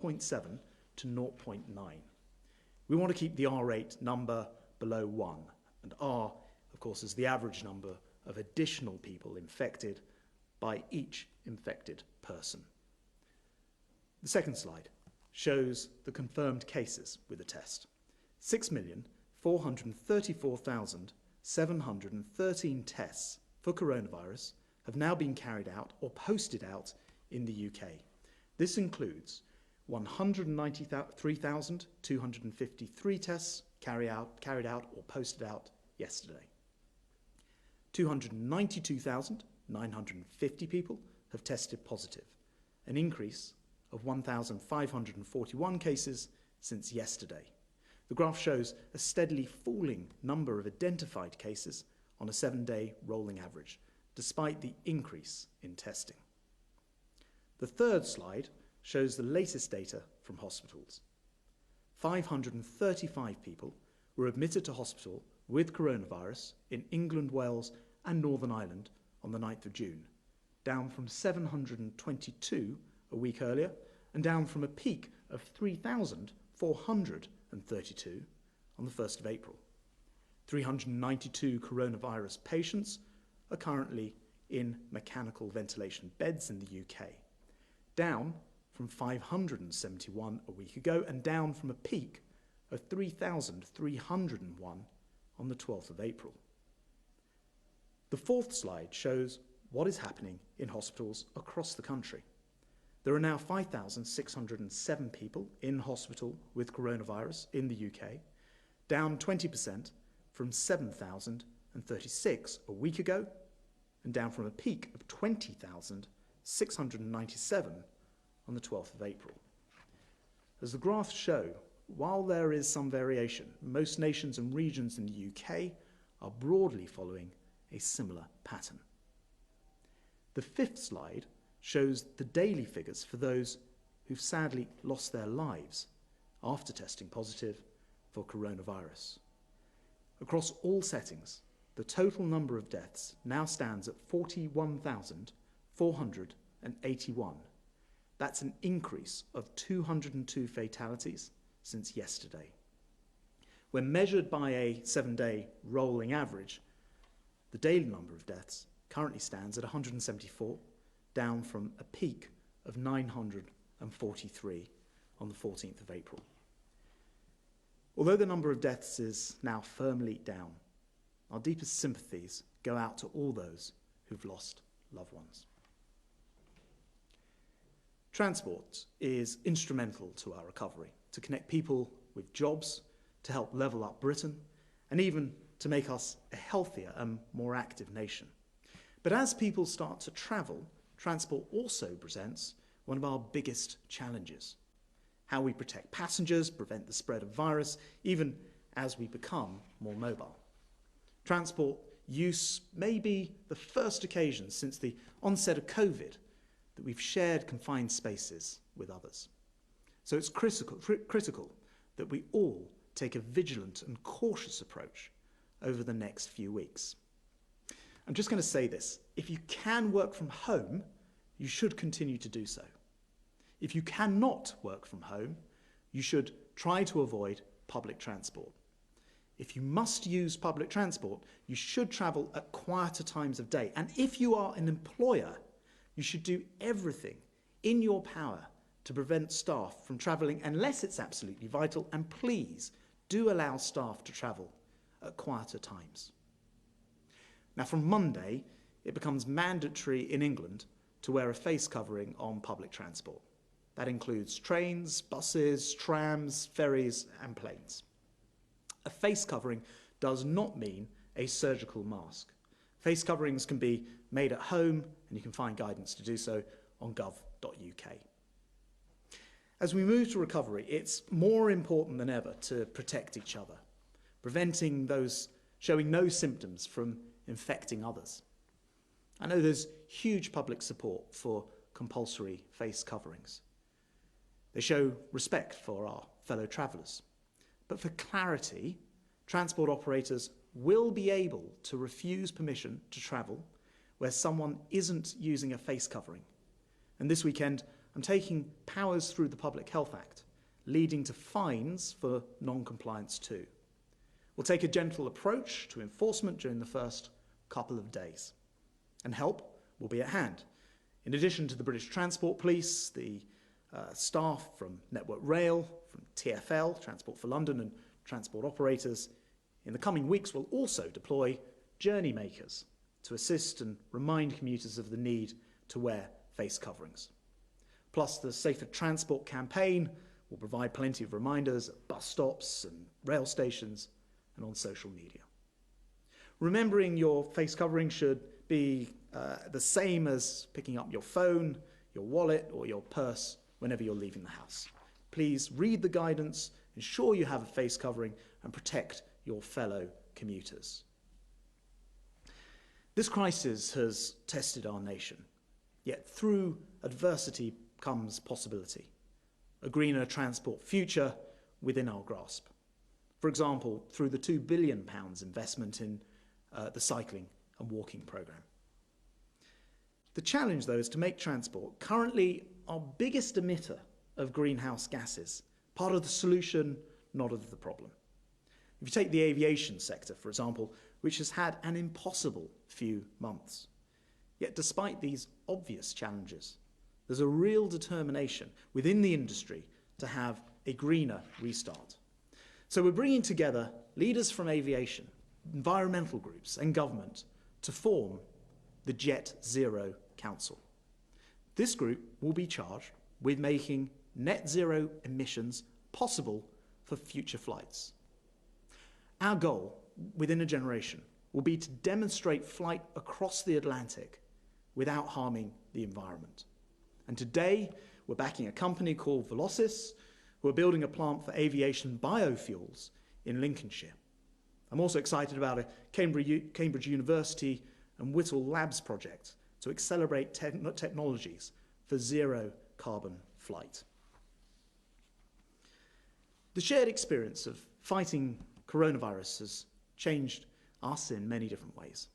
0.7 to 0.9. We want to keep the R rate number below 1, and R, of course, is the average number of additional people infected by each infected person. The second slide shows the confirmed cases with the test. 6,434,713 tests for coronavirus have now been carried out or posted out in the UK. This includes 193,253 tests carried out or posted out yesterday. 292,950 people have tested positive, an increase of 1,541 cases since yesterday. The graph shows a steadily falling number of identified cases on a 7-day rolling average, despite the increase in testing. The third slide shows the latest data from hospitals. 535 people were admitted to hospital with coronavirus in England, Wales and Northern Ireland on the 9th of June, down from 722 a week earlier and down from a peak of 3,432 on the 1st of April. 392 coronavirus patients are currently in mechanical ventilation beds in the UK, down from 571 a week ago and down from a peak of 3,301 on the 12th of April. The fourth slide shows what is happening in hospitals across the country. There are now 5,607 people in hospital with coronavirus in the UK, down 20% from 7,036 a week ago and down from a peak of 20,697 on the 12th of April. As the graphs show, while there is some variation, most nations and regions in the UK are broadly following a similar pattern. The fifth slide shows the daily figures for those who've sadly lost their lives after testing positive for coronavirus. Across all settings, the total number of deaths now stands at 41,481. That's an increase of 202 fatalities since yesterday. When measured by a 7-day rolling average, the daily number of deaths currently stands at 174, down from a peak of 943 on the 14th of April. Although the number of deaths is now firmly down, our deepest sympathies go out to all those who've lost loved ones. Transport is instrumental to our recovery, to connect people with jobs, to help level up Britain, and even to make us a healthier and more active nation. But as people start to travel, transport also presents one of our biggest challenges: how we protect passengers, prevent the spread of virus, even as we become more mobile. Transport use may be the first occasion since the onset of COVID that we've shared confined spaces with others. So it's critical that we all take a vigilant and cautious approach over the next few weeks. I'm just going to say this: if you can work from home, you should continue to do so. If you cannot work from home, you should try to avoid public transport. If you must use public transport, you should travel at quieter times of day. And if you are an employer, you should do everything in your power to prevent staff from travelling unless it's absolutely vital, and please do allow staff to travel at quieter times. Now, from Monday, it becomes mandatory in England to wear a face covering on public transport. That includes trains, buses, trams, ferries, and planes. A face covering does not mean a surgical mask. Face coverings can be made at home, and you can find guidance to do so on gov.uk. As we move to recovery, it's more important than ever to protect each other, preventing those showing no symptoms from infecting others. I know there's huge public support for compulsory face coverings. They show respect for our fellow travellers. But for clarity, transport operators will be able to refuse permission to travel where someone isn't using a face covering. And this weekend, I'm taking powers through the Public Health Act, leading to fines for non-compliance too. We'll take a gentle approach to enforcement during the first couple of days, and help will be at hand. In addition to the British Transport Police, the staff from Network Rail, from TfL, Transport for London, and transport operators, in the coming weeks will also deploy journey makers to assist and remind commuters of the need to wear face coverings. Plus, the Safer Transport campaign will provide plenty of reminders at bus stops and rail stations and on social media. Remembering your face covering should be the same as picking up your phone, your wallet, or your purse whenever you're leaving the house. Please read the guidance, ensure you have a face covering, and protect your fellow commuters. This crisis has tested our nation, yet through adversity comes possibility, a greener transport future within our grasp. For example, through the £2 billion investment in the cycling and walking programme. The challenge, though, is to make transport, currently our biggest emitter of greenhouse gases, part of the solution, not of the problem. If you take the aviation sector, for example, which has had an impossible few months. Yet despite these obvious challenges, there's a real determination within the industry to have a greener restart. So we're bringing together leaders from aviation, environmental groups and government to form the Jet Zero Council. This group will be charged with making net zero emissions possible for future flights. Our goal within a generation will be to demonstrate flight across the Atlantic without harming the environment. And today, we're backing a company called Velocis, who are building a plant for aviation biofuels in Lincolnshire. I'm also excited about a Cambridge University and Whittle Labs project to accelerate technologies for zero carbon flight. The shared experience of fighting coronavirus has changed us in many different ways.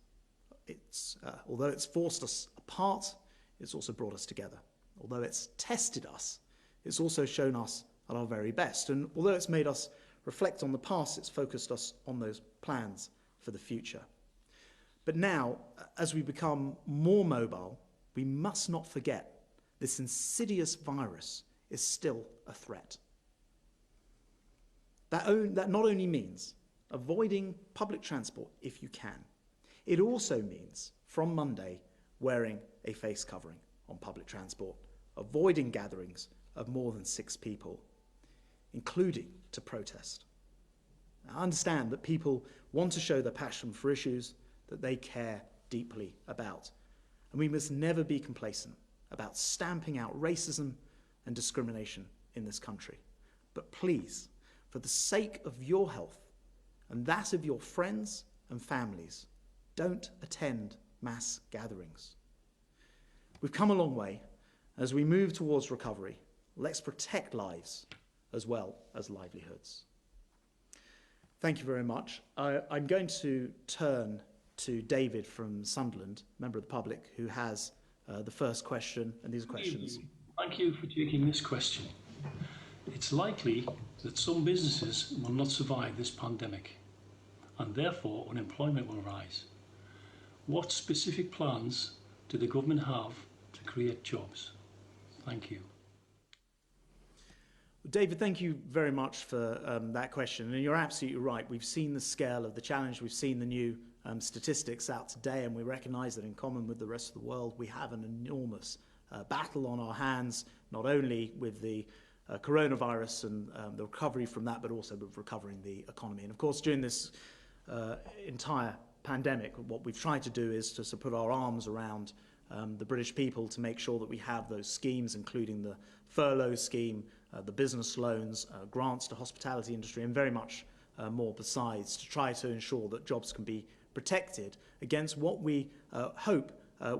Although it's forced us apart, it's also brought us together. Although it's tested us, it's also shown us at our very best. And although it's made us reflect on the past, it's focused us on those plans for the future. But now, as we become more mobile, we must not forget this insidious virus is still a threat. That not only means avoiding public transport if you can, it also means, from Monday, wearing a face covering on public transport, avoiding gatherings of more than 6 people, including to protest. I understand that people want to show their passion for issues that they care deeply about, and we must never be complacent about stamping out racism and discrimination in this country. But please, for the sake of your health and that of your friends and families, don't attend mass gatherings. We've come a long way. As we move towards recovery, let's protect lives as well as livelihoods. Thank you very much. I'm going to turn to David from Sunderland, member of the public, who has the first question, and these are questions. Thank you for taking this question. It's likely that some businesses will not survive this pandemic, and therefore unemployment will rise. What specific plans do the government have to create jobs? Thank you. David, thank you very much for that question. And you're absolutely right. We've seen the scale of the challenge. We've seen the new statistics out today, and we recognise that in common with the rest of the world, we have an enormous battle on our hands, not only with the coronavirus and the recovery from that, but also with recovering the economy. And of course, during this entire pandemic, what we've tried to do is to put our arms around the British people to make sure that we have those schemes, including the furlough scheme, the business loans, grants to hospitality industry, and very much more besides, to try to ensure that jobs can be protected against what we hope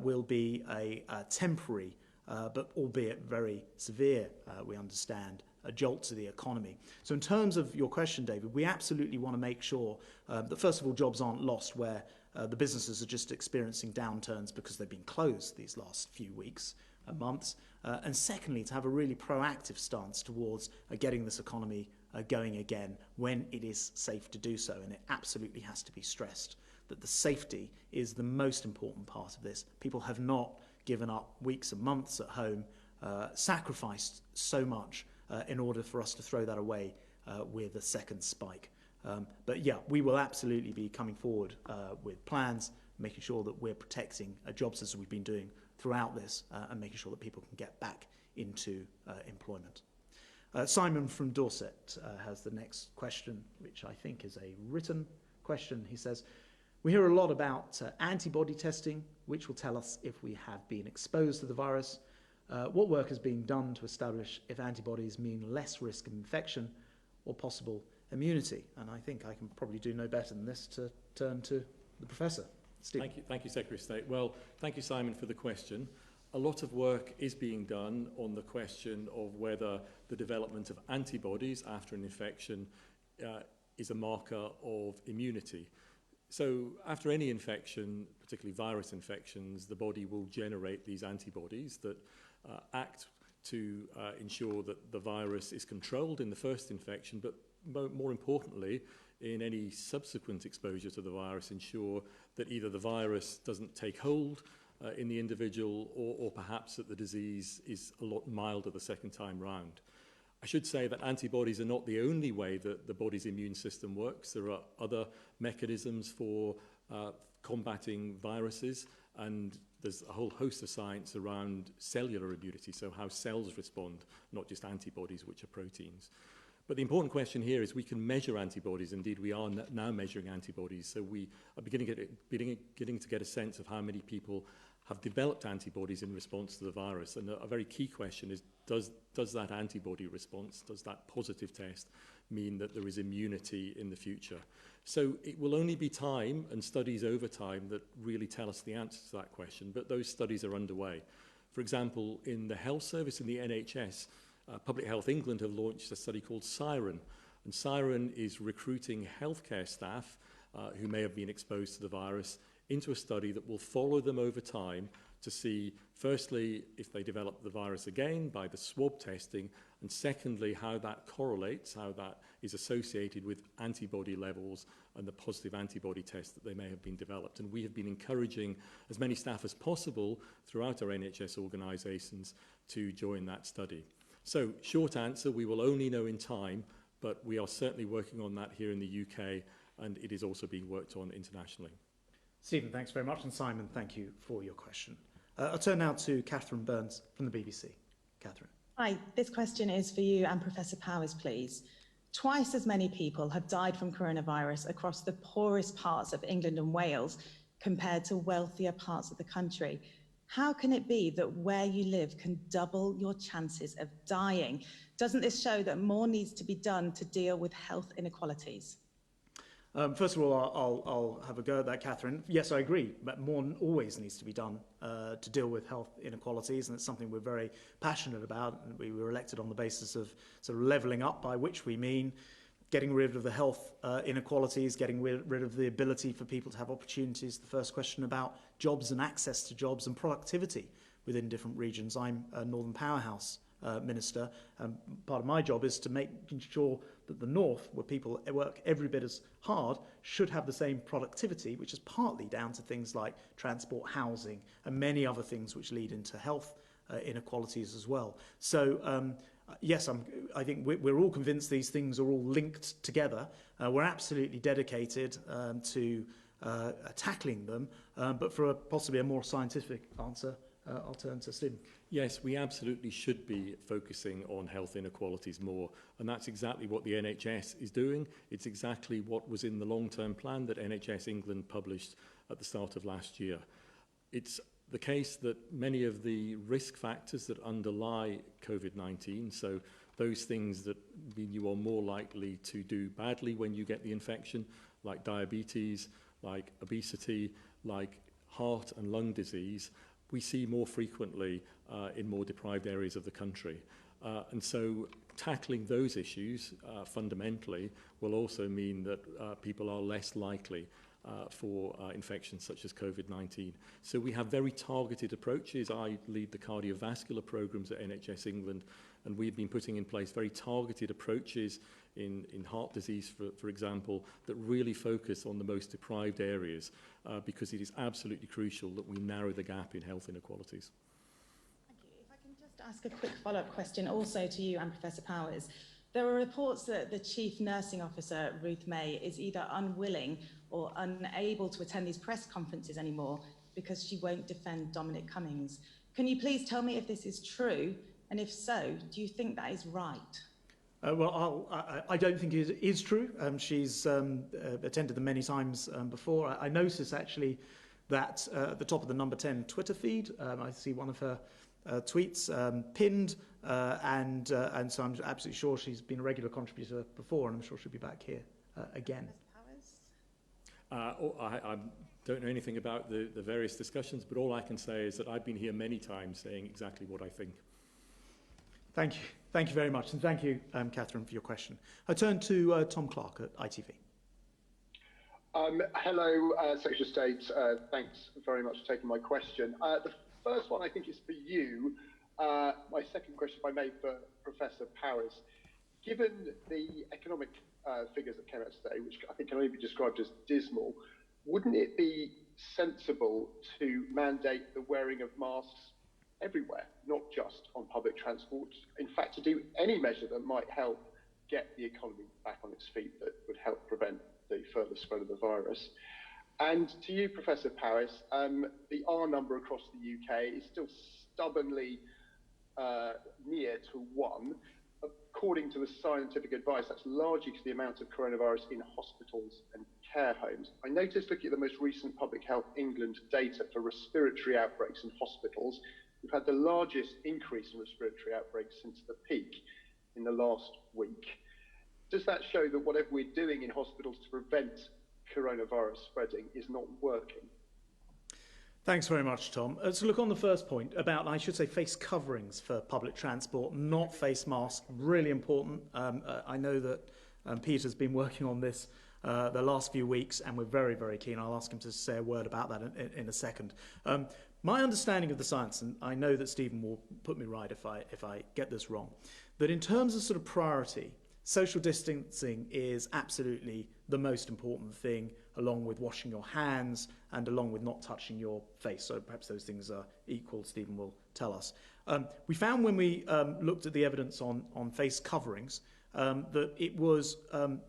will be a temporary, but albeit very severe, we understand, a jolt to the economy. So in terms of your question, David, we absolutely want to make sure that, first of all, jobs aren't lost where the businesses are just experiencing downturns because they've been closed these last few weeks. months. And secondly, to have a really proactive stance towards getting this economy going again when it is safe to do so. And it absolutely has to be stressed that the safety is the most important part of this. People have not given up weeks and months at home, sacrificed so much in order for us to throw that away with a second spike. But yeah, we will absolutely be coming forward with plans, making sure that we're protecting jobs as we've been doing throughout this, and making sure that people can get back into employment. Simon from Dorset has the next question, which I think is a written question. He says, we hear a lot about antibody testing, which will tell us if we have been exposed to the virus. What work is being done to establish if antibodies mean less risk of infection or possible immunity? And I think I can probably do no better than this to turn to the Professor. Stephen. Thank you, Secretary of State. Well, thank you, Simon, for the question. A lot of work is being done on the question of whether the development of antibodies after an infection is a marker of immunity. So after any infection, particularly virus infections, the body will generate these antibodies that act to ensure that the virus is controlled in the first infection, but more importantly, in any subsequent exposure to the virus, ensure that either the virus doesn't take hold in the individual or perhaps that the disease is a lot milder the second time round. I should say that antibodies are not the only way that the body's immune system works. There are other mechanisms for combating viruses, and there's a whole host of science around cellular immunity, so how cells respond, not just antibodies, which are proteins. But the important question here is we can measure antibodies. Indeed, we are now measuring antibodies. So we are beginning to get a sense of how many people have developed antibodies in response to the virus. And a very key question is, does that antibody response, does that positive test mean that there is immunity in the future? So it will only be time and studies over time that really tell us the answer to that question. But those studies are underway. For example, in the health service in the NHS, Public Health England have launched a study called SIREN. And SIREN is recruiting healthcare staff who may have been exposed to the virus into a study that will follow them over time to see, firstly, if they develop the virus again by the swab testing, and secondly, how that correlates, how that is associated with antibody levels and the positive antibody test that they may have been developed. And we have been encouraging as many staff as possible throughout our NHS organisations to join that study. So, short answer, we will only know in time, but we are certainly working on that here in the UK, and it is also being worked on internationally. Stephen, thanks very much, and Simon, thank you for your question. I'll turn now to Catherine Burns from the BBC. Catherine. Hi, this question is for you and Professor Powers, please. Twice as many people have died from coronavirus across the poorest parts of England and Wales compared to wealthier parts of the country. How can it be that where you live can double your chances of dying? Doesn't this show that more needs to be done to deal with health inequalities? First of all, I'll have a go at that, Catherine. Yes, I agree, but more always needs to be done to deal with health inequalities, and it's something we're very passionate about. We were elected on the basis of sort of levelling up, by which we mean getting rid of the health inequalities, getting rid of the ability for people to have opportunities. The first question about jobs and access to jobs and productivity within different regions. I'm a Northern Powerhouse Minister, and part of my job is to make sure that the North, where people work every bit as hard, should have the same productivity, which is partly down to things like transport, housing, and many other things which lead into health inequalities as well. So yes, I think we're all convinced these things are all linked together. We're absolutely dedicated to tackling them, but for possibly a more scientific answer, I'll turn to Stephen. Yes, we absolutely should be focusing on health inequalities more, and that's exactly what the NHS is doing. It's exactly what was in the long-term plan that NHS England published at the start of last year. It's the case that many of the risk factors that underlie COVID-19, so those things that mean you are more likely to do badly when you get the infection, like diabetes, like obesity, like heart and lung disease, we see more frequently in more deprived areas of the country. And so tackling those issues fundamentally will also mean that people are less likely for infections such as COVID-19. So we have very targeted approaches. I lead the cardiovascular programs at NHS England, and we've been putting in place very targeted approaches in heart disease, for example, that really focus on the most deprived areas because it is absolutely crucial that we narrow the gap in health inequalities. Thank you. If I can just ask a quick follow-up question also to you and Professor Powers. There are reports that the Chief Nursing Officer, Ruth May, is either unwilling or unable to attend these press conferences anymore because she won't defend Dominic Cummings. Can you please tell me if this is true? And if so, do you think that is right? I don't think it is true. She's attended them many times before. I noticed actually that at the top of the Number 10 Twitter feed, I see one of her tweets pinned, and so I'm absolutely sure she's been a regular contributor before, and I'm sure she'll be back here again. I don't know anything about the various discussions, but all I can say is that I've been here many times saying exactly what I think. Thank you. Thank you very much, and thank you, Catherine, for your question. I turn to Tom Clark at ITV. Hello, Secretary of State. Thanks very much for taking my question. The first one I think is for you. My second question, if I may, for Professor Powers. Given the economic figures that came out today, which I think can only be described as dismal, wouldn't it be sensible to mandate the wearing of masks everywhere, not just on public transport? In fact, to do any measure that might help get the economy back on its feet that would help prevent the further spread of the virus. And to you, Professor Powers, the R number across the UK is still stubbornly near to 1. According to the scientific advice, that's largely to the amount of coronavirus in hospitals and care homes. I noticed, looking at the most recent Public Health England data for respiratory outbreaks in hospitals, we've had the largest increase in respiratory outbreaks since the peak in the last week. Does that show that whatever we're doing in hospitals to prevent coronavirus spreading is not working? Thanks very much, Tom. So look, on the first point about, I should say, face coverings for public transport, not face masks, really important. I know that Peter's been working on this the last few weeks, and we're very, very keen. I'll ask him to say a word about that in a second. My understanding of the science, and I know that Stephen will put me right if I get this wrong, that in terms of sort of priority, social distancing is absolutely the most important thing, along with washing your hands and along with not touching your face. So perhaps those things are equal, Stephen will tell us. We found when we looked at the evidence on face coverings that it was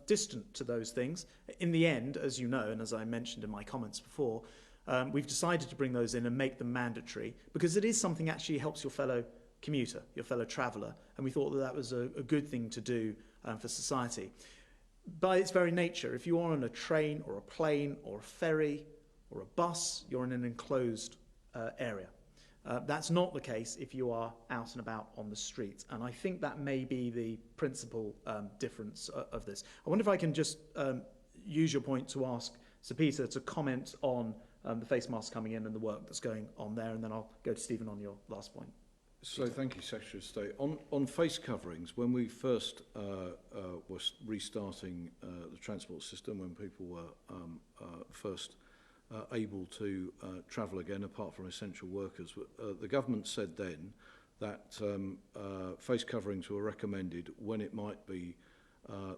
distant to those things. In the end, as you know, and as I mentioned in my comments before, we've decided to bring those in and make them mandatory because it is something that actually helps your fellow commuter, your fellow traveller, and we thought that that was a good thing to do for society. By its very nature, if you are on a train or a plane or a ferry or a bus, you're in an enclosed area. That's not the case if you are out and about on the street, and I think that may be the principal difference of this. I wonder if I can just use your point to ask Sir Peter to comment on the face masks coming in and the work that's going on there, and then I'll go to Stephen on your last point. So thank you, Secretary of State. On face coverings, when we first were restarting the transport system, when people were first able to travel again, apart from essential workers, the government said then that face coverings were recommended when it might be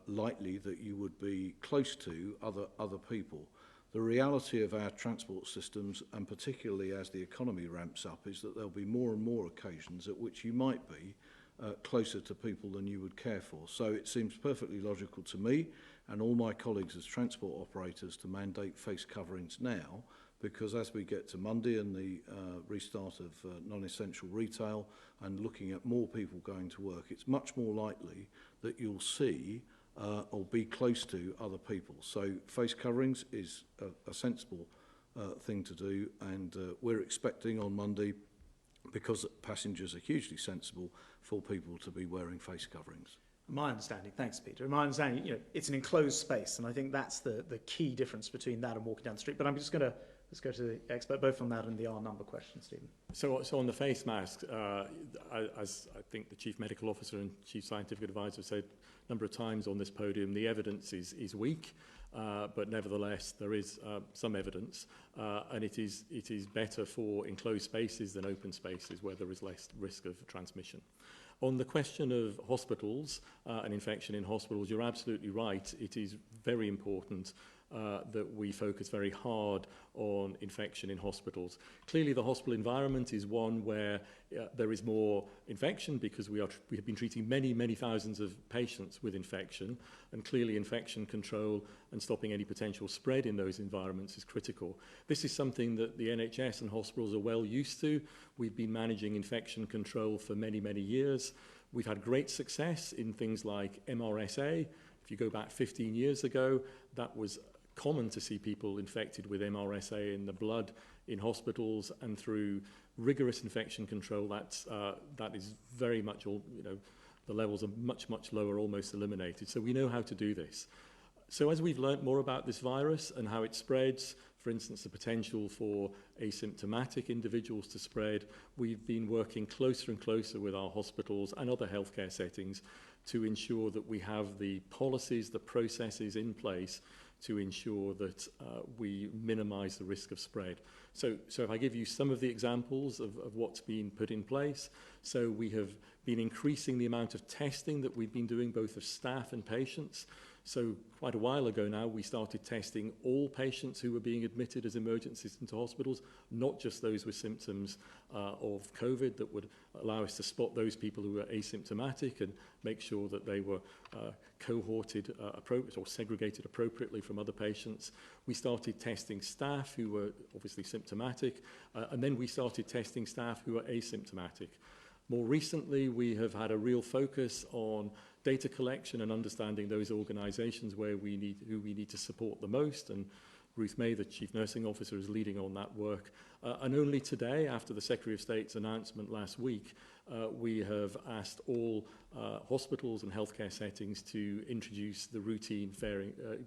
likely that you would be close to other people. The reality of our transport systems, and particularly as the economy ramps up, is that there'll be more and more occasions at which you might be closer to people than you would care for. So it seems perfectly logical to me and all my colleagues as transport operators to mandate face coverings now, because as we get to Monday and the restart of non-essential retail and looking at more people going to work, it's much more likely that you'll see or be close to other people. So face coverings is a sensible thing to do, and we're expecting on Monday, because passengers are hugely sensible, for people to be wearing face coverings. My understanding, thanks Peter, my understanding, it's an enclosed space, and I think that's the key difference between that and walking down the street. But I'm just going to Let's go to the expert, both on that and the R number question, Stephen. So on the face mask, as I think the Chief Medical Officer and Chief Scientific Advisor said a number of times on this podium, the evidence is weak, but nevertheless there is some evidence, and it is better for enclosed spaces than open spaces where there is less risk of transmission. On the question of hospitals and infection in hospitals, you're absolutely right. It is very important that we focus very hard on infection in hospitals. Clearly, the hospital environment is one where there is more infection because we have been treating many thousands of patients with infection, and clearly infection control and stopping any potential spread in those environments is critical. This is something that the NHS and hospitals are well used to. We've been managing infection control for many years. We've had great success in things like MRSA. If you go back 15 years ago, that was common to see people infected with MRSA in the blood in hospitals, and through rigorous infection control, that is very much all, the levels are much lower, almost eliminated. So we know how to do this. So as we've learnt more about this virus and how it spreads, for instance, the potential for asymptomatic individuals to spread, we've been working closer and closer with our hospitals and other healthcare settings to ensure that we have the policies, the processes in place to ensure that we minimise the risk of spread. So if I give you some of the examples of what's been put in place, so we have been increasing the amount of testing that we've been doing, both of staff and patients. So quite a while ago now, we started testing all patients who were being admitted as emergencies into hospitals, not just those with symptoms of COVID, that would allow us to spot those people who were asymptomatic and make sure that they were cohorted or segregated appropriately from other patients. We started testing staff who were obviously symptomatic, and then we started testing staff who were asymptomatic. More recently, we have had a real focus on data collection and understanding those organisations who we need to support the most, and Ruth May, the Chief Nursing Officer, is leading on that work. And only today, after the Secretary of State's announcement last week, we have asked all hospitals and healthcare settings to introduce the routine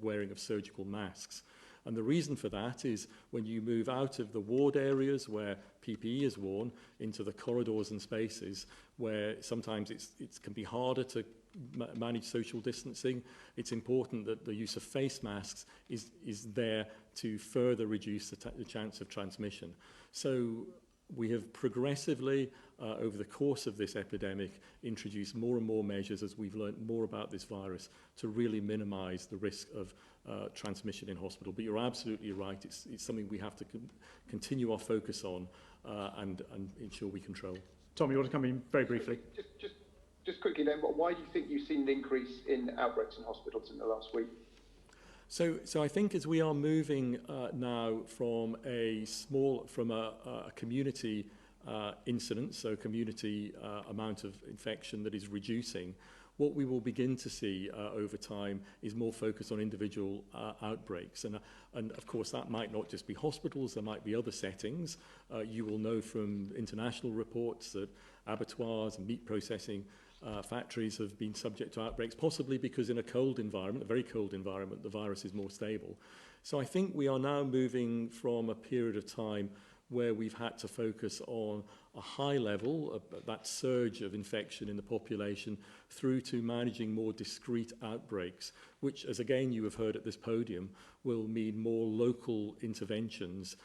wearing of surgical masks. And the reason for that is when you move out of the ward areas where PPE is worn into the corridors and spaces where sometimes it can be harder to manage social distancing, it's important that the use of face masks is there to further reduce the chance of transmission. So we have progressively, over the course of this epidemic, introduced more and more measures as we've learned more about this virus to really minimise the risk of transmission in hospital. But you're absolutely right, it's something we have to continue our focus on and ensure we control. Tom, you want to come in very briefly? Just quickly then, why do you think you've seen an increase in outbreaks in hospitals in the last week? So I think as we are moving now from a community incidence, so community amount of infection that is reducing, what we will begin to see over time is more focus on individual outbreaks. And of course, that might not just be hospitals, there might be other settings. You will know from international reports that abattoirs and meat processing factories have been subject to outbreaks, possibly because in a cold environment, a very cold environment, the virus is more stable. So I think we are now moving from a period of time where we've had to focus on a high level, that surge of infection in the population, through to managing more discrete outbreaks, which, as again you have heard at this podium, will mean more local interventions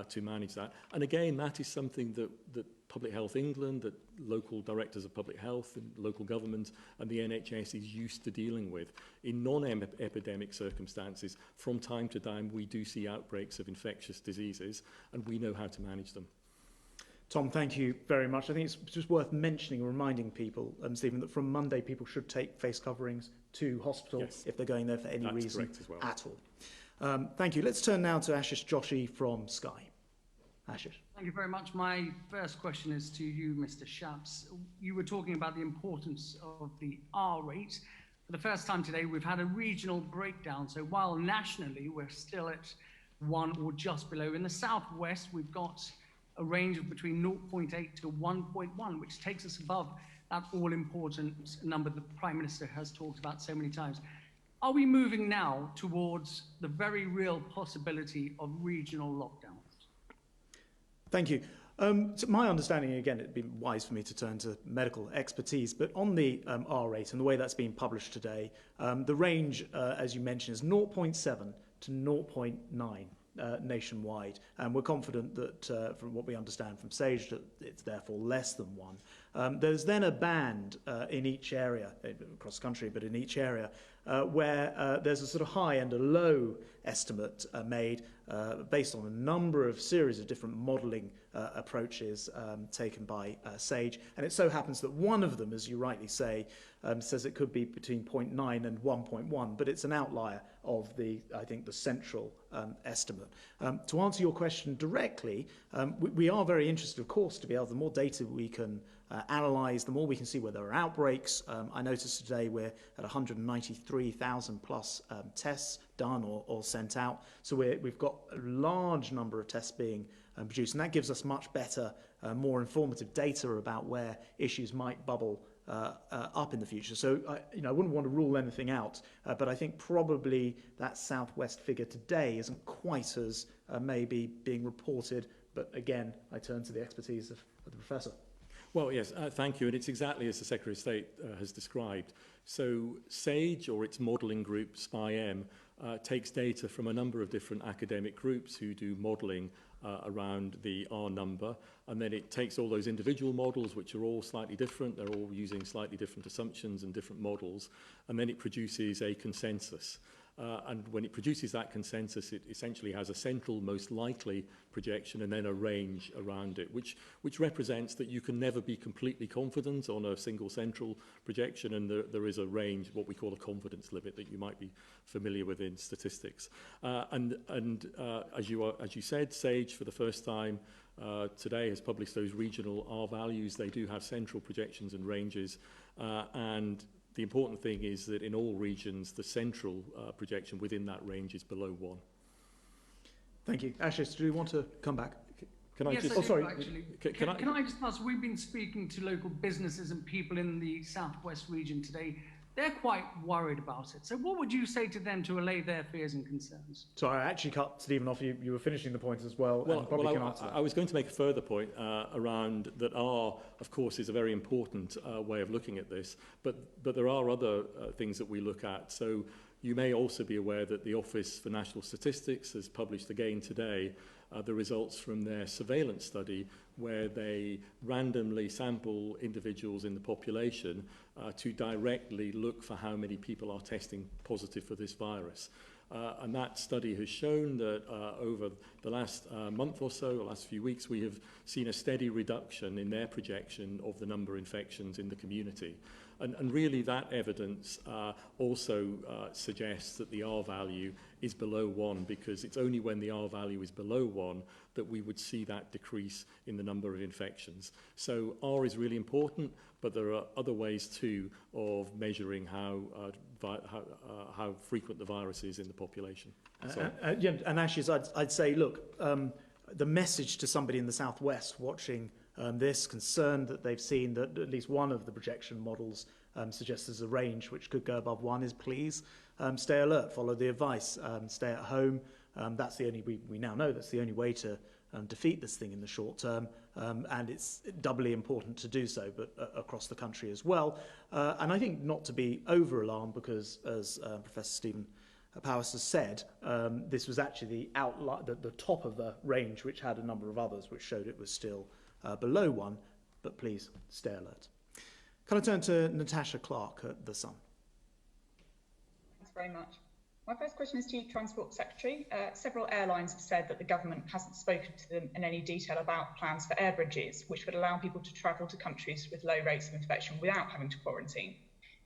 to manage that. And again, that is something that Public Health England, that local directors of public health and local government and the NHS is used to dealing with. In non-epidemic circumstances, from time to time, we do see outbreaks of infectious diseases, and we know how to manage them. Tom, thank you very much. I think it's just worth mentioning and reminding people, Stephen, that from Monday people should take face coverings to hospital if they're going there for any reason at all. Thank you. Let's turn now to Ashish Joshi from Sky. Ashish. Thank you very much. My first question is to you, Mr. Shapps. You were talking about the importance of the R rate. For the first time today, we've had a regional breakdown. So while nationally we're still at 1 or just below, in the southwest we've got a range of between 0.8 to 1.1, which takes us above that all-important number the Prime Minister has talked about so many times. Are we moving now towards the very real possibility of regional lockdowns? Thank you. To my understanding, again, it'd be wise for me to turn to medical expertise, but on the R rate and the way that's being published today, the range, as you mentioned, is 0.7 to 0.9 nationwide. And we're confident that, from what we understand from SAGE, that it's therefore less than 1. There's then a band in each area, across the country, but in each area, where there's a sort of high and a low estimate made based on a number of series of different modelling approaches taken by SAGE. And it so happens that one of them, as you rightly say, says it could be between 0.9 and 1.1, but it's an outlier of I think, the central estimate. To answer your question directly, we are very interested, of course, to be able, the more data we can analyse, the more we can see where there are outbreaks. I noticed today we're at 193,000 plus tests done or sent out. So we've got a large number of tests being produced, and that gives us much better, more informative data about where issues might bubble up in the future. So I wouldn't want to rule anything out, but I think probably that southwest figure today isn't quite as maybe being reported. But again, I turn to the expertise of the professor. Well, yes, thank you. And it's exactly as the Secretary of State has described. So SAGE, or its modelling group, SPI-M, takes data from a number of different academic groups who do modelling around the R number, and then it takes all those individual models, which are all slightly different. They're all using slightly different assumptions and different models, and then it produces a consensus. And when it produces that consensus, it essentially has a central most likely projection and then a range around it, which represents that you can never be completely confident on a single central projection, and there is a range, what we call a confidence limit, that you might be familiar with in statistics. As you said, SAGE for the first time today has published those regional R values. They do have central projections and ranges, and the important thing is that in all regions, the central projection within that range is below 1. Thank you. Ashes, do you want to come back? Can I yes, just... I do, sorry. actually. Can I just ask, we've been speaking to local businesses and people in the southwest region today. They're quite worried about it. So what would you say to them to allay their fears and concerns? So I actually cut Stephen off. You were finishing the point as well. Well, and probably can answer that. I was going to make a further point around that R, of course, is a very important way of looking at this, but there are other things that we look at. So you may also be aware that the Office for National Statistics has published again today the results from their surveillance study, where they randomly sample individuals in the population to directly look for how many people are testing positive for this virus. And that study has shown that over the last month or so, the last few weeks, we have seen a steady reduction in their projection of the number of infections in the community. And really that evidence also suggests that the R value is below 1, because it's only when the R value is below 1 that we would see that decrease in the number of infections. So R is really important, but there are other ways too of measuring how frequent the virus is in the population. And Ashes, I'd say, look, the message to somebody in the southwest watching this, concerned that they've seen that at least one of the projection models suggests there's a range which could go above 1, is please stay alert, follow the advice, stay at home. That's the only, we now know that's the only way to defeat this thing in the short term, and it's doubly important to do so, but across the country as well. And I think not to be over-alarmed, because as Professor Stephen Powis has said, this was actually the top of the range, which had a number of others which showed it was still below 1, but please stay alert. Can I turn to Natasha Clark at The Sun? Thanks very much. My first question is to you, Transport Secretary. Several airlines have said that the government hasn't spoken to them in any detail about plans for air bridges, which would allow people to travel to countries with low rates of infection without having to quarantine.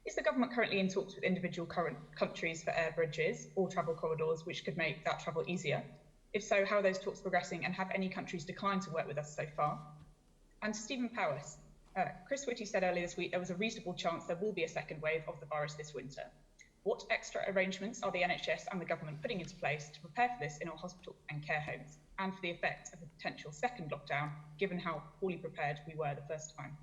Is the government currently in talks with individual current countries for air bridges or travel corridors which could make that travel easier? If so, how are those talks progressing, and have any countries declined to work with us so far? And to Stephen Powis, Chris Whitty said earlier this week there was a reasonable chance there will be a second wave of the virus this winter. What extra arrangements are the NHS and the government putting into place to prepare for this in our hospital and care homes, and for the effects of a potential second lockdown, given how poorly prepared we were the first time?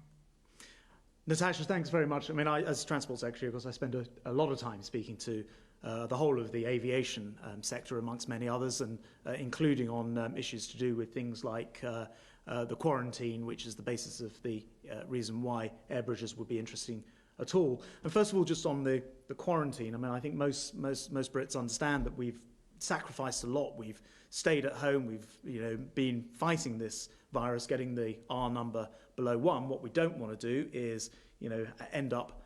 Natasha, thanks very much. I mean, as Transport Secretary, of course, I spend a lot of time speaking to the whole of the aviation sector, amongst many others, and including on issues to do with things like the quarantine, which is the basis of the reason why air bridges would be interesting at all. And first of all, just on the quarantine, I mean, I think most Brits understand that we've sacrificed a lot. We've stayed at home. We've been fighting this virus, getting the R number below 1. What we don't want to do is end up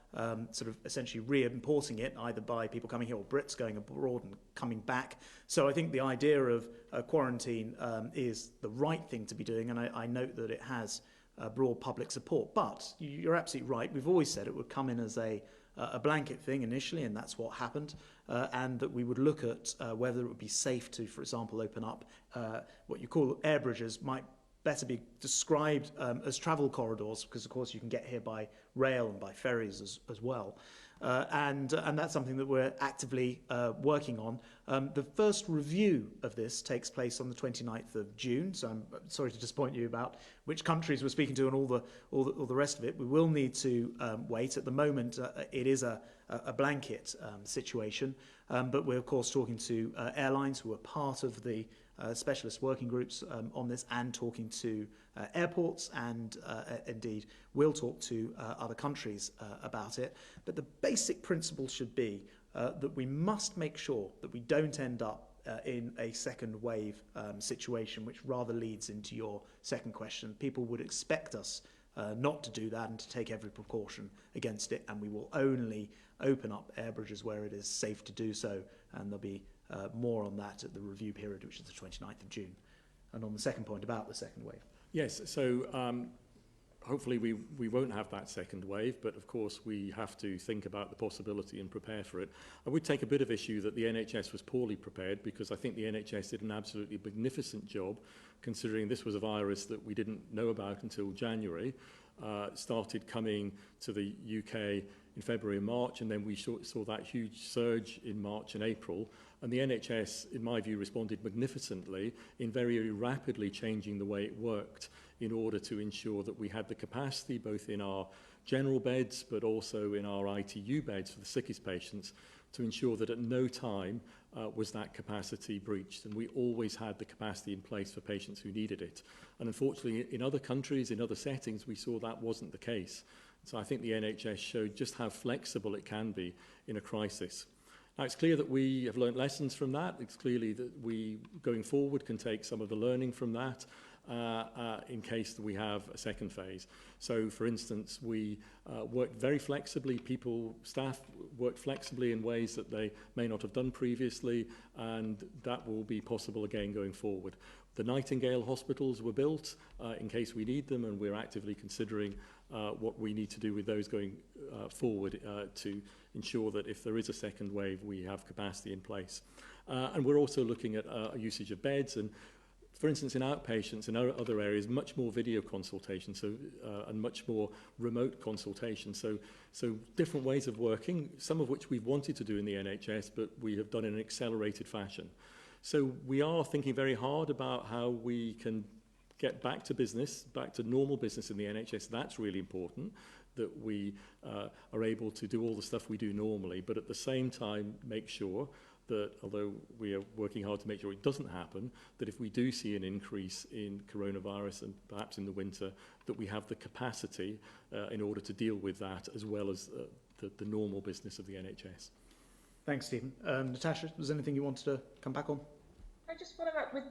sort of essentially re-importing it, either by people coming here or Brits going abroad and coming back. So I think the idea of quarantine is the right thing to be doing, and I note that it has broad public support. But you're absolutely right. We've always said it would come in as a blanket thing initially, and that's what happened, and that we would look at whether it would be safe to, for example, open up what you call air bridges, might better be described as travel corridors, because of course you can get here by rail and by ferries as well. And that's something that we're actively working on. The first review of this takes place on the 29th of June, so I'm sorry to disappoint you about which countries we're speaking to and all the rest of it. We will need to wait. At the moment, it is a blanket situation, but we're of course talking to airlines who are part of the specialist working groups on this, and talking to airports, and indeed we'll talk to other countries about it. But the basic principle should be that we must make sure that we don't end up in a second wave situation, which rather leads into your second question. People would expect us not to do that and to take every precaution against it, and we will only open up air bridges where it is safe to do so, and there'll be more on that at the review period, which is the 29th of June. And on the second point about the second wave. Yes, so hopefully we won't have that second wave, but of course we have to think about the possibility and prepare for it. I would take a bit of issue that the NHS was poorly prepared, because I think the NHS did an absolutely magnificent job, considering this was a virus that we didn't know about until January. Started coming to the UK in February and March, and then we saw that huge surge in March and April. And the NHS, in my view, responded magnificently in very rapidly changing the way it worked in order to ensure that we had the capacity, both in our general beds but also in our ITU beds for the sickest patients, to ensure that at no time was that capacity breached. And we always had the capacity in place for patients who needed it. And unfortunately, in other countries, in other settings, we saw that wasn't the case. So I think the NHS showed just how flexible it can be in a crisis. Now, it's clear that we have learned lessons from that. It's clearly that we, going forward, can take some of the learning from that in case we have a second phase. So, for instance, we worked very flexibly. Staff worked flexibly in ways that they may not have done previously, and that will be possible again going forward. The Nightingale hospitals were built in case we need them, and we're actively considering what we need to do with those going forward to ensure that if there is a second wave, we have capacity in place. And we're also looking at usage of beds, and for instance, in outpatients and other areas, much more video consultation, and much more remote consultation. So different ways of working, some of which we've wanted to do in the NHS, but we have done in an accelerated fashion. So we are thinking very hard about how we can get back to business, back to normal business in the NHS. That's really important, that we are able to do all the stuff we do normally, but at the same time make sure that, although we are working hard to make sure it doesn't happen, that if we do see an increase in coronavirus, and perhaps in the winter, that we have the capacity in order to deal with that, as well as the normal business of the NHS. Thanks, Stephen. Natasha, was there anything you wanted to come back on? I just follow up with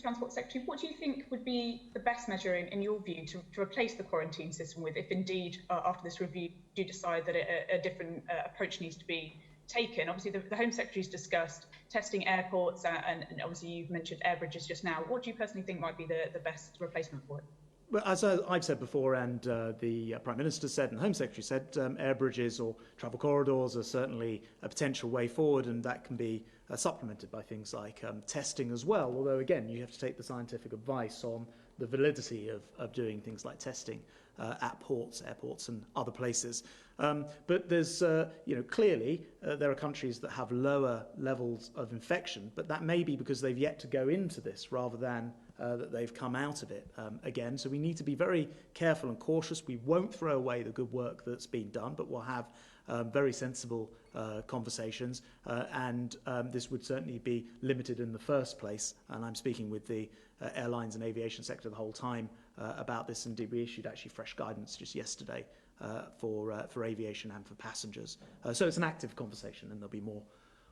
Transport Secretary. What do you think would be the best measure, in your view, to replace the quarantine system with, if indeed, after this review, you decide that a different approach needs to be taken? Obviously, the Home Secretary's discussed testing airports, and obviously you've mentioned air bridges just now. What do you personally think might be the best replacement for it? Well, as I've said before, and the Prime Minister said and the Home Secretary said, air bridges or travel corridors are certainly a potential way forward, and that can be supplemented by things like testing as well, although again you have to take the scientific advice on the validity of doing things like testing at ports, airports and other places. But there's, clearly there are countries that have lower levels of infection, but that may be because they've yet to go into this rather than that they've come out of it again. So we need to be very careful and cautious. We won't throw away the good work that's been done, but we'll have very sensible conversations, and this would certainly be limited in the first place. And I'm speaking with the airlines and aviation sector the whole time about this. Indeed, we issued actually fresh guidance just yesterday for aviation and for passengers. So it's an active conversation, and there'll be more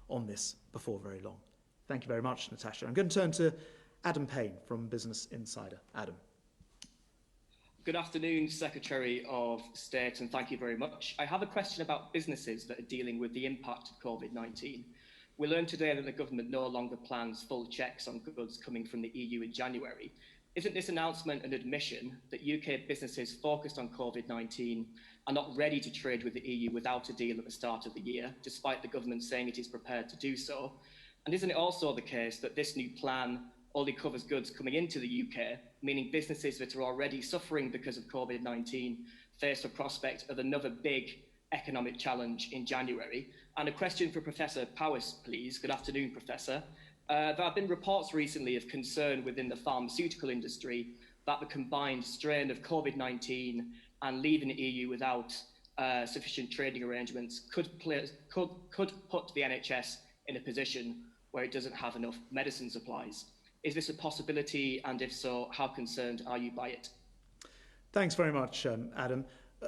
on this before very long. Thank you very much, Natasha. I'm going to turn to Adam Payne from Business Insider. Adam. Good afternoon, Secretary of State, and thank you very much. I have a question about businesses that are dealing with the impact of COVID-19. We learned today that the government no longer plans full checks on goods coming from the EU in January. Isn't this announcement an admission that UK businesses focused on COVID-19 are not ready to trade with the EU without a deal at the start of the year, despite the government saying it is prepared to do so? And isn't it also the case that this new plan only covers goods coming into the UK, meaning businesses that are already suffering because of COVID-19 face the prospect of another big economic challenge in January? And a question for Professor Powis, please. Good afternoon, Professor. There have been reports recently of concern within the pharmaceutical industry that the combined strain of COVID-19 and leaving the EU without sufficient trading arrangements could put the NHS in a position where it doesn't have enough medicine supplies. Is this a possibility, and if so, how concerned are you by it? Thanks very much, Adam.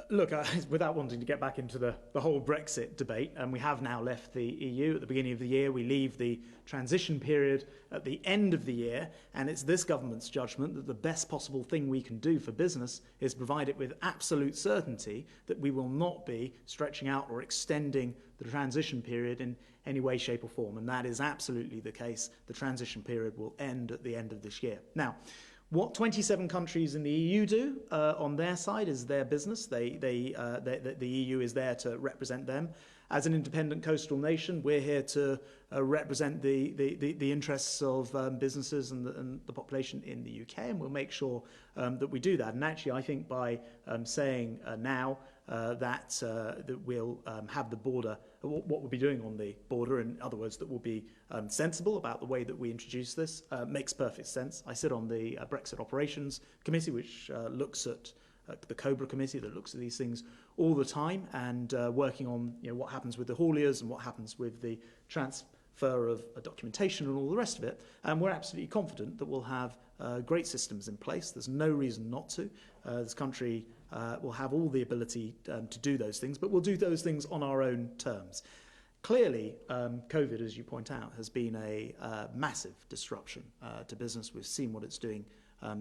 Look, without wanting to get back into the whole Brexit debate, we have now left the EU at the beginning of the year. We leave the transition period at the end of the year, and it's this government's judgment that the best possible thing we can do for business is provide it with absolute certainty that we will not be stretching out or extending the transition period in any way, shape or form. And that is absolutely the case. The transition period will end at the end of this year. Now, what 27 countries in the EU do on their side is their business. The EU is there to represent them. As an independent coastal nation, we're here to represent the interests of businesses and the population in the UK, and we'll make sure that we do that. And actually, I think by saying now that we'll have the border, what we'll be doing on the border, in other words, that we'll be sensible about the way that we introduce this, makes perfect sense. I sit on the Brexit Operations Committee, which looks at the COBRA committee that looks at these things all the time, and working on what happens with the hauliers and what happens with the transfer of documentation and all the rest of it. And we're absolutely confident that we'll have great systems in place. There's no reason not to. This country will have all the ability to do those things, but we'll do those things on our own terms. Clearly, COVID, as you point out, has been a massive disruption to business. We've seen what it's doing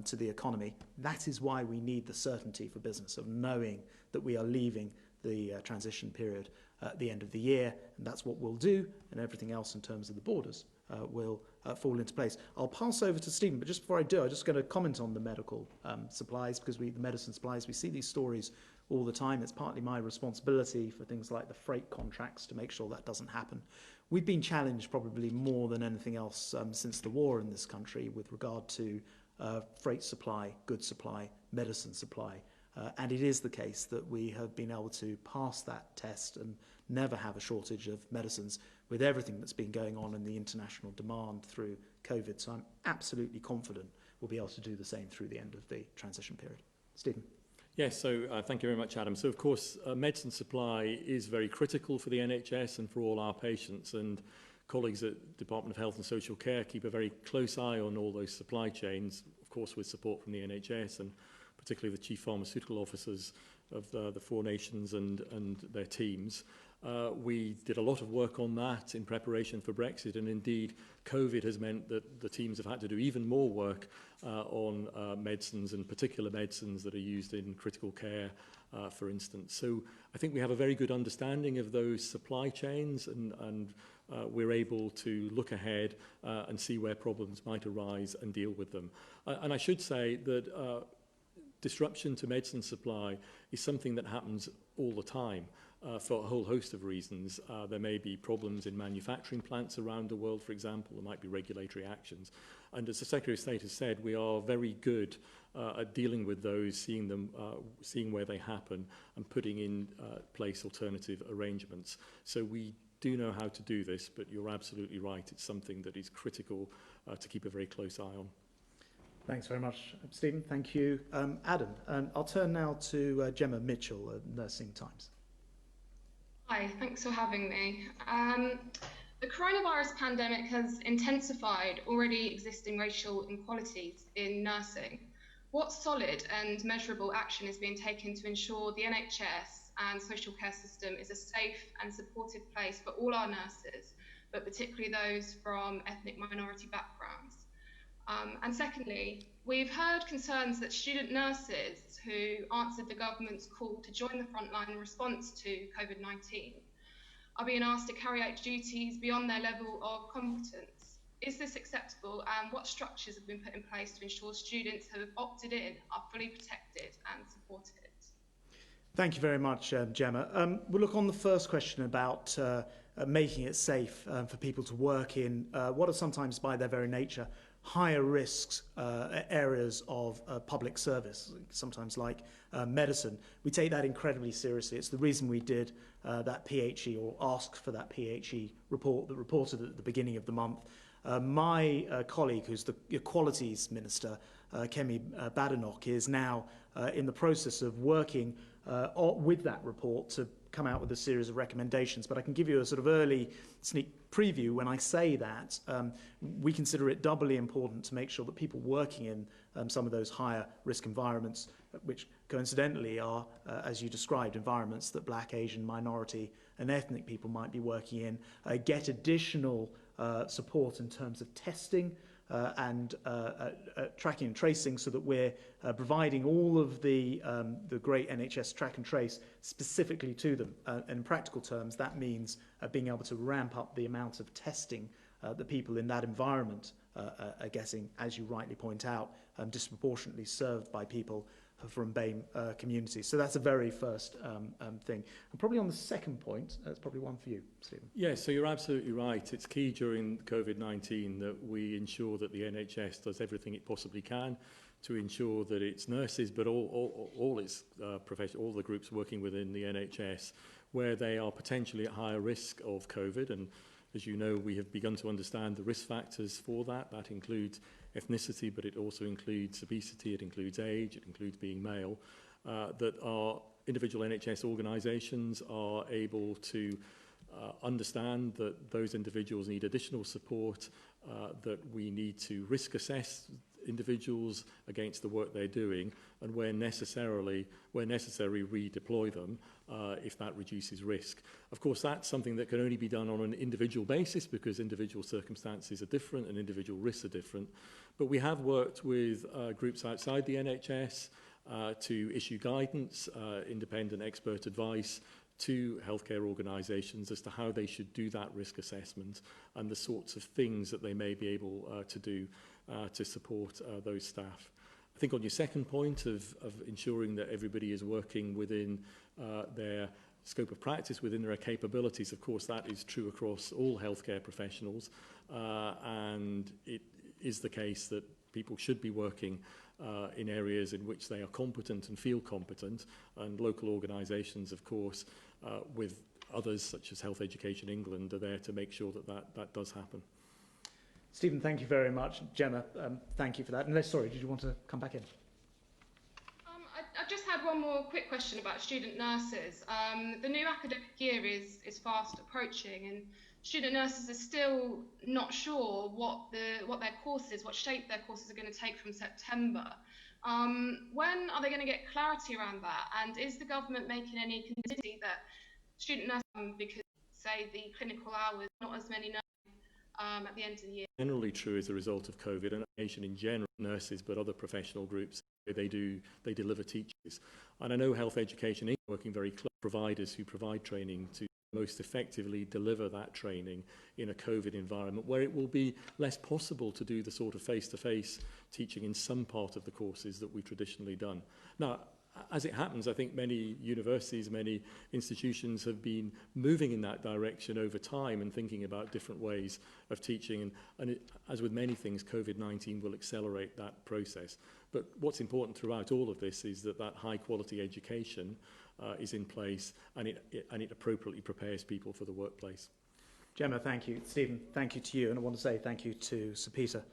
to the economy. That is why we need the certainty for business of knowing that we are leaving the transition period at the end of the year, and that's what we'll do, and everything else in terms of the borders will fall into place. I'll pass over to Stephen, but just before I do, I'm just going to comment on the medical supplies, because the medicine supplies, we see these stories all the time. It's partly my responsibility for things like the freight contracts to make sure that doesn't happen. We've been challenged probably more than anything else since the war in this country with regard to freight supply, goods supply, medicine supply. And it is the case that we have been able to pass that test and never have a shortage of medicines with everything that's been going on in the international demand through COVID. So I'm absolutely confident we'll be able to do the same through the end of the transition period. Stephen. Yes, so thank you very much, Adam. So, of course, medicine supply is very critical for the NHS and for all our patients. And colleagues at Department of Health and Social Care keep a very close eye on all those supply chains, of course, with support from the NHS and particularly the chief pharmaceutical officers of the four nations and their teams. We did a lot of work on that in preparation for Brexit, and indeed COVID has meant that the teams have had to do even more work on medicines, and particular medicines that are used in critical care, for instance. So I think we have a very good understanding of those supply chains, and we're able to look ahead and see where problems might arise and deal with them. And I should say that disruption to medicine supply is something that happens all the time for a whole host of reasons. There may be problems in manufacturing plants around the world, for example. There might be regulatory actions. And as the Secretary of State has said, we are very good at dealing with those, seeing them, seeing where they happen, and putting in place alternative arrangements. So we do know how to do this, but you're absolutely right. It's something that is critical to keep a very close eye on. Thanks very much, Stephen. Thank you, Adam. And I'll turn now to Gemma Mitchell at Nursing Times. Hi, thanks for having me. The coronavirus pandemic has intensified already existing racial inequalities in nursing. What solid and measurable action is being taken to ensure the NHS and social care system is a safe and supportive place for all our nurses, but particularly those from ethnic minority backgrounds? And secondly, we've heard concerns that student nurses who answered the government's call to join the frontline in response to COVID-19 are being asked to carry out duties beyond their level of competence. Is this acceptable, and what structures have been put in place to ensure students who have opted in are fully protected and supported? Thank you very much, Gemma. We'll look on the first question about making it safe for people to work in what are sometimes, by their very nature, higher risks areas of public service, sometimes like medicine. We take that incredibly seriously. It's the reason we did that PHE, or asked for that PHE report that reported at the beginning of the month. My colleague, who's the Equalities Minister, Kemi Badenoch, is now in the process of working with that report to come out with a series of recommendations. But I can give you a sort of early sneak preview when I say that we consider it doubly important to make sure that people working in some of those higher risk environments, which coincidentally are, as you described, environments that Black, Asian, minority and ethnic people might be working in, get additional support in terms of testing and tracking and tracing, so that we're providing all of the great NHS track and trace specifically to them. In practical terms, that means being able to ramp up the amount of testing that people in that environment are getting, as you rightly point out, disproportionately served by people from BAME communities. So that's a very first thing. And probably on the second point, that's probably one for you, Stephen. Yes, so you're absolutely right. It's key during COVID-19 that we ensure that the NHS does everything it possibly can to ensure that its nurses, but all its all the groups working within the NHS, where they are potentially at higher risk of COVID. And as you know, we have begun to understand the risk factors for that. That includes ethnicity, but it also includes obesity, it includes age, it includes being male, that our individual NHS organisations are able to understand that those individuals need additional support, that we need to risk assess individuals against the work they're doing, and where necessary, redeploy them if that reduces risk. Of course, that's something that can only be done on an individual basis, because individual circumstances are different and individual risks are different. But we have worked with groups outside the NHS to issue guidance, independent expert advice to healthcare organisations as to how they should do that risk assessment and the sorts of things that they may be able to do to support those staff. I think on your second point of ensuring that everybody is working within their scope of practice, within their capabilities, of course that is true across all healthcare professionals, and it is the case that people should be working in areas in which they are competent and feel competent, and local organisations, of course, with others such as Health Education England, are there to make sure that that does happen. Stephen, thank you very much. Gemma, thank you for that. And sorry, did you want to come back in? I just had one more quick question about student nurses. The new academic year is fast approaching, and student nurses are still not sure what their courses, what shape their courses are going to take from September. When are they going to get clarity around that? And is the government making any contingency that student nurses, because say the clinical hours, not as many nurses at the end of the year? Generally true as a result of COVID, and nation in general, nurses, but other professional groups, they deliver teachers. And I know Health Education is working very close with providers who provide training to most effectively deliver that training in a COVID environment, where it will be less possible to do the sort of face-to-face teaching in some part of the courses that we've traditionally done. Now, as it happens, I think many universities, many institutions have been moving in that direction over time and thinking about different ways of teaching. And as with many things, COVID-19 will accelerate that process. But what's important throughout all of this is that high-quality education is in place, and it appropriately prepares people for the workplace. Gemma, thank you. Stephen, thank you to you. And I want to say thank you to Sir Peter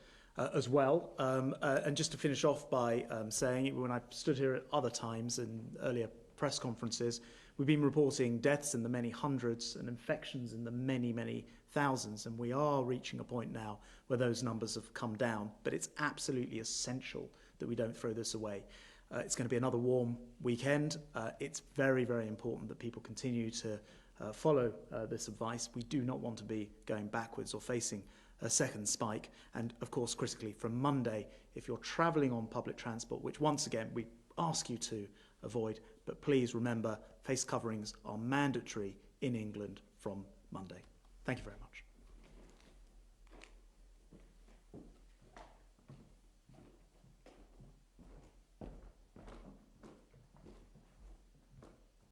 as well. And just to finish off by saying, when I stood here at other times in earlier press conferences, We've been reporting deaths in the many hundreds and infections in the many, many thousands, and we are reaching a point now where those numbers have come down, but it's absolutely essential that we don't throw this away. It's going to be another warm weekend. It's very, very important that people continue to follow this advice. We do not want to be going backwards or facing a second spike. And of course, critically, from Monday, if you're travelling on public transport, which once again we ask you to avoid, but please remember face coverings are mandatory in England from Monday. Thank you very much.